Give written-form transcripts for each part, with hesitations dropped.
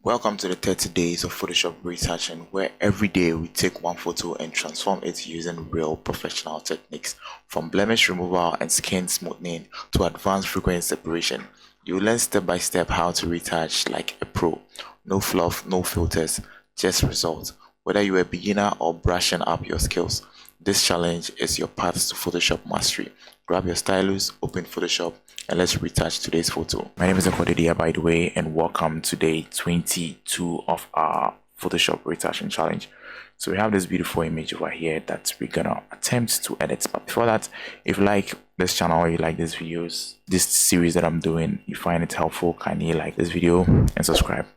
Welcome to the 30 days of Photoshop retouching, where every day we take one photo and transform it using real professional techniques. From blemish removal and skin smoothing to advanced frequency separation, you will learn step by step how to retouch like a pro. No fluff, no filters, just results. Whether you're a beginner or brushing up your skills, this challenge is your path to Photoshop mastery. Grab your stylus, open Photoshop, and let's retouch today's photo. My name is Akodidia, by the way, and welcome to day 22 of our Photoshop retouching challenge. So we have this beautiful image over here that we're gonna attempt to edit. But before that, if you like this channel, you like these videos, this series that I'm doing, you find it helpful, kindly like this video and subscribe.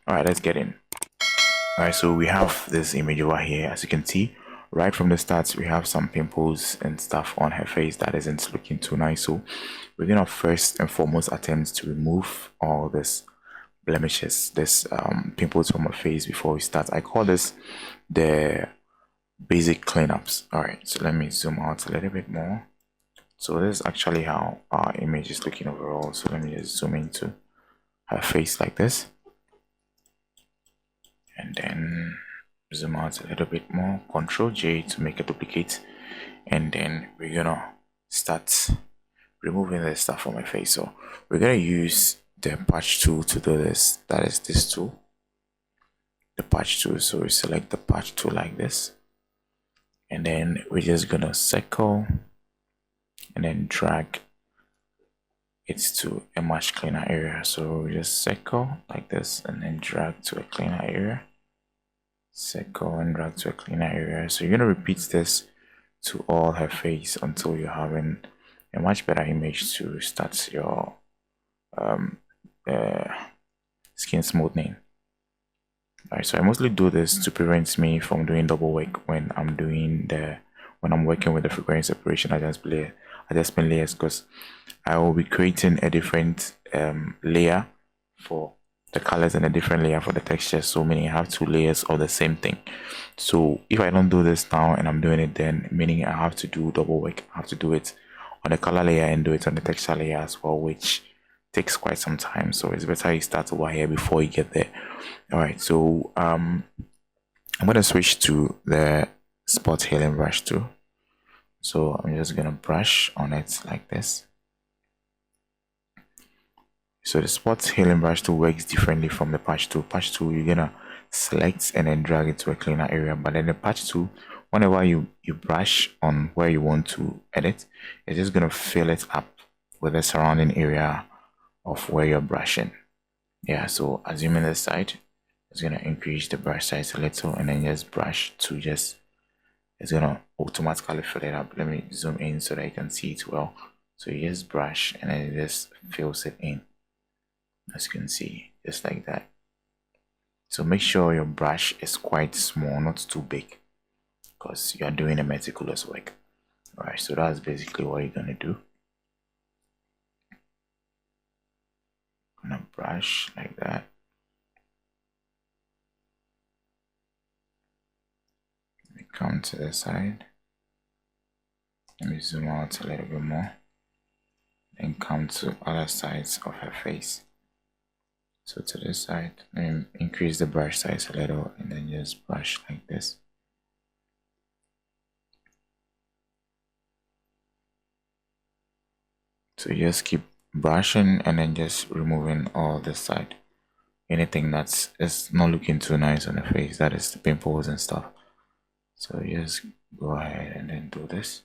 All right, let's get in. All right, so we have this image over here. As you can see, right from the start, we have some pimples and stuff on her face that isn't looking too nice. So we're gonna first and foremost attempt to remove all this blemishes, this pimples from her face before we start. I call this the basic cleanups. All right, so let me zoom out a little bit more. So this is actually how our image is looking overall. So let me just zoom into her face like this, and then zoom out a little bit more. Control J to make a duplicate, and then we're gonna start removing the stuff from my face. So we're gonna use the patch tool to do this. That is this tool, the patch tool. So we select the patch tool like this, and then we're just gonna circle and then drag it to a much cleaner area. So we just circle like this and then drag to a cleaner area, circle and drag to a cleaner area. So you're gonna repeat this to all her face until you're having a much better image to start your skin smoothing. Alright, so I mostly do this to prevent me from doing double work when I'm working with the frequency separation adjustment layers, because I will be creating a different layer for the colors and a different layer for the texture. So meaning I have two layers of the same thing. So if I don't do this now and I'm doing it then, meaning I have to do double work. I have to do it on the color layer and do it on the texture layer as well, which takes quite some time. So it's better you start over here before you get there. All right, so I'm going to switch to the spot healing brush tool. So I'm just going to brush on it like this. So the spot healing brush tool works differently from the patch tool. Patch tool, you're going to select and then drag it to a cleaner area, but then the patch tool, whenever you brush on where you want to edit, it's just going to fill it up with the surrounding area of where you're brushing. Yeah, so assuming this side, it's going to increase the brush size a little and then just brush to it's going to automatically fill it up. Let me zoom in so that you can see it well. So you just brush and then it just fills it in, as you can see, just like that. So make sure your brush is quite small, not too big, because you are doing a meticulous work. All right, so that's basically what you're going to do. Gonna brush like that. Let me come to the side. Let me zoom out a little bit more. Then come to other sides of her face. So to this side, let me increase the brush size a little and then just brush like this. So you just keep brushing and then just removing all this side. Anything that's not looking too nice on the face, that is the pimples and stuff. So you just go ahead and then do this.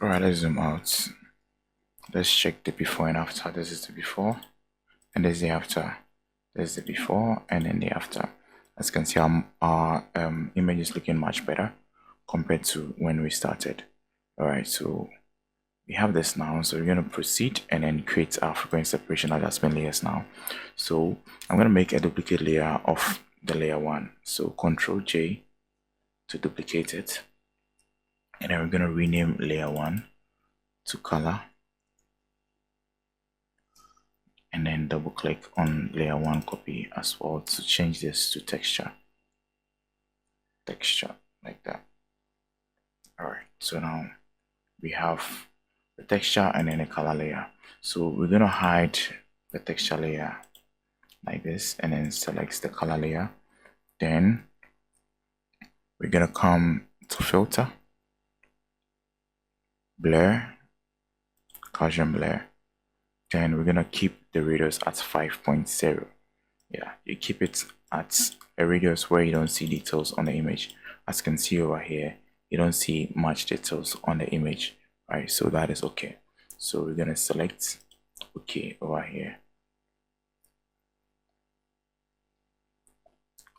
Alright, let's zoom out. Let's check the before and after. This is the before and this is the after. This is the before and then the after. As you can see, our image is looking much better compared to when we started. Alright, so we have this now. So we're going to proceed and then create our frequency separation adjustment layers now. So I'm going to make a duplicate layer of the layer 1. So Control J to duplicate it. And then we're going to rename layer 1 to color. and then double click on layer 1 copy as well to change this to texture like that. All right, so now we have the texture and then a color layer. So we're going to hide the texture layer like this and then select the color layer. Then we're going to come to filter, blur, Gaussian blur. Then we're going to keep the radius at 5.0. Yeah, you keep it at a radius where you don't see details on the image. As you can see over here, you don't see much details on the image, right? So that is okay. So we're going to select okay over here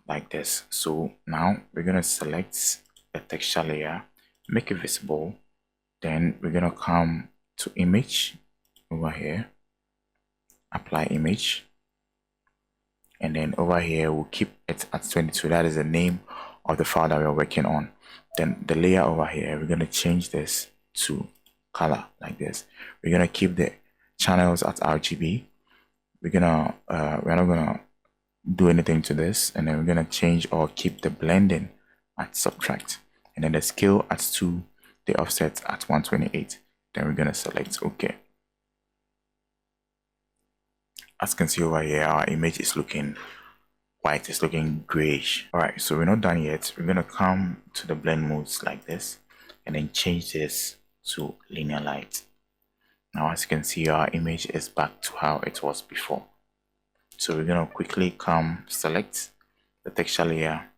like this. So now we're going to select the texture layer, make it visible. Then we're going to come to image over here, apply image, and then over here we'll keep it at 22. That is the name of the file that we're working on. Then the layer over here, we're going to change this to color like this. We're going to keep the channels at RGB. We're not gonna do anything to this, and then we're gonna change or keep the blending at subtract, and then the scale at 2, the offset at 128. Then we're gonna select OK. As you can see over here, our image is looking white, it's looking grayish. All right, so we're not done yet. We're gonna come to the blend modes like this and then change this to linear light. Now as you can see, our image is back to how it was before. So we're gonna quickly come select the texture layer,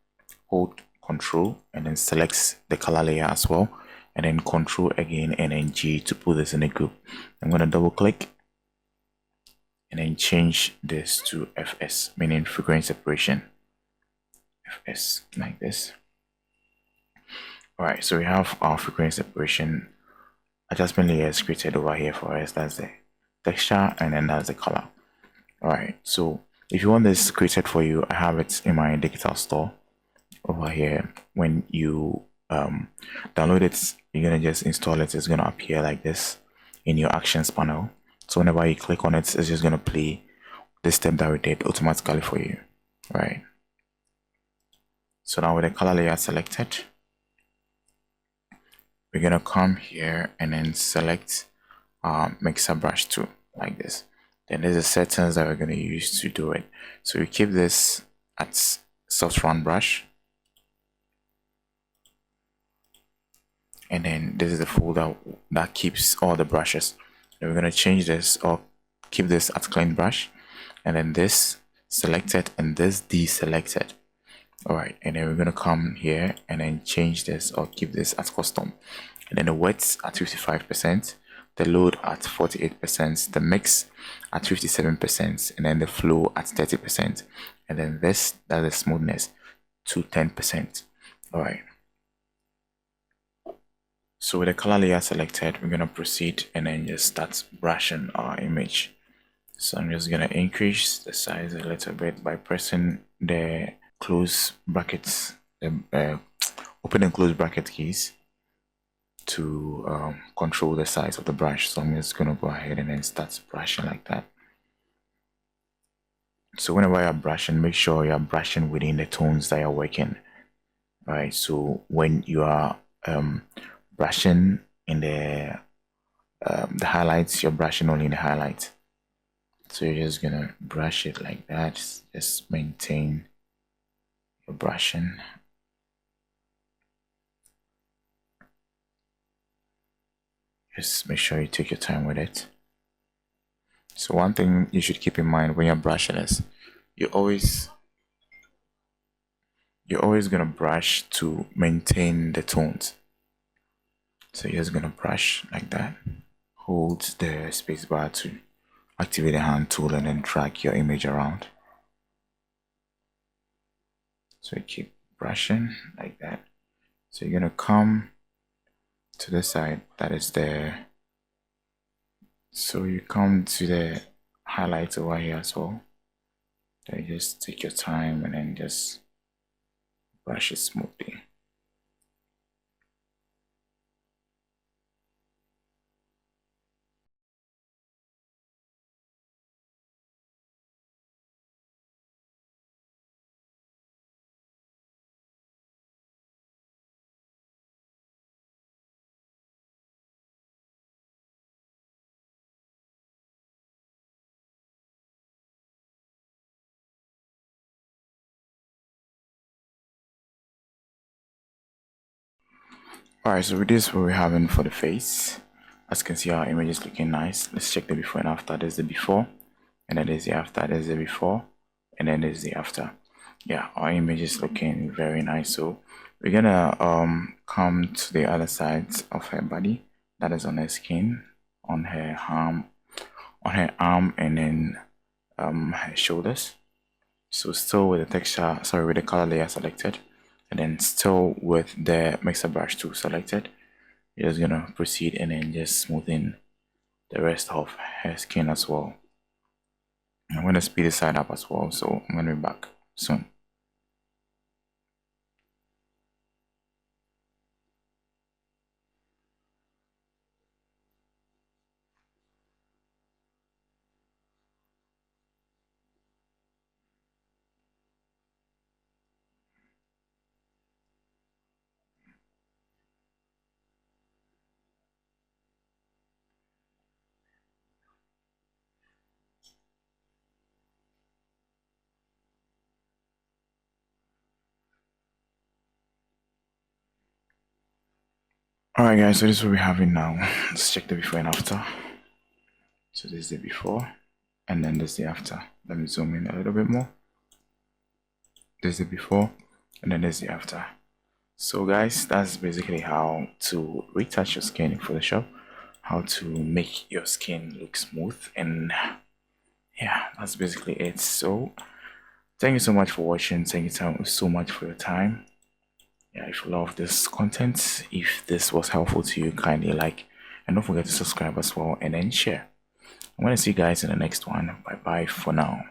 hold Control, and then select the color layer as well, and then Control again and then G to put this in a group. I'm gonna double click and then change this to FS, meaning frequency separation. FS like this. All right, so we have our frequency separation adjustment layers created over here for us. That's the texture and then that's the color. All right, so if you want this created for you, I have it in my digital store over here. When you download it, you're gonna just install it. It's gonna appear like this in your actions panel. So whenever you click on it, it's just gonna play this step that we did automatically for you, right? So now with the color layer selected, we're gonna come here and then select mixer brush 2 like this. Then there's the settings that we're going to use to do it. So we keep this at soft round brush, and then this is the folder that keeps all the brushes. And we're going to change this or keep this at clean brush, and then this selected and this deselected. All right, and then we're going to come here and then change this or keep this at custom, and then the width at 55%, the load at 48%, the mix at 57%, and then the flow at 30%, and then this, that is smoothness, to 10%. All right, so with the color layer selected, we're going to proceed and then just start brushing our image. So I'm just going to increase the size a little bit by pressing the close brackets, open and close bracket keys to control the size of the brush. So I'm just going to go ahead and then start brushing like that. So whenever you're brushing, make sure you're brushing within the tones that you're working. All right, so when you are brushing in the highlights, you're brushing only in the highlights. So you're just gonna brush it like that. Just maintain your brushing. Just make sure you take your time with it. So one thing you should keep in mind when you're brushing is you're always gonna brush to maintain the tones. So you're just gonna brush like that. Hold the spacebar to activate the hand tool and then drag your image around. So you keep brushing like that. So you're gonna come to the side that is there. So you come to the highlights over here as well. Then you just take your time and then just brush it smoothly. Alright, so with this what we're having for the face. As you can see, our image is looking nice. Let's check the before and after. There's the before, and then there's the after. There's the before, and then there's the after. Yeah, our image is looking very nice. So we're gonna come to the other side of her body, that is on her skin, on her arm, and then her shoulders. So still with the texture, sorry, with the color layer selected, and then still with the mixer brush tool selected. You're just gonna proceed and then just smoothing the rest of her skin as well. I'm gonna speed the side up as well, so I'm gonna be back soon. Alright guys, so this is what we're having now. Let's check the before and after. So this is the before, and then this is the after. Let me zoom in a little bit more. This is the before, and then this is the after. So guys, that's basically how to retouch your skin in Photoshop, how to make your skin look smooth, and yeah, that's basically it. So thank you so much for watching. Thank you so much for your time. Yeah, if you love this content, if this was helpful to you, kindly like, and don't forget to subscribe as well, and then share. I'm going to see you guys in the next one. Bye bye for now.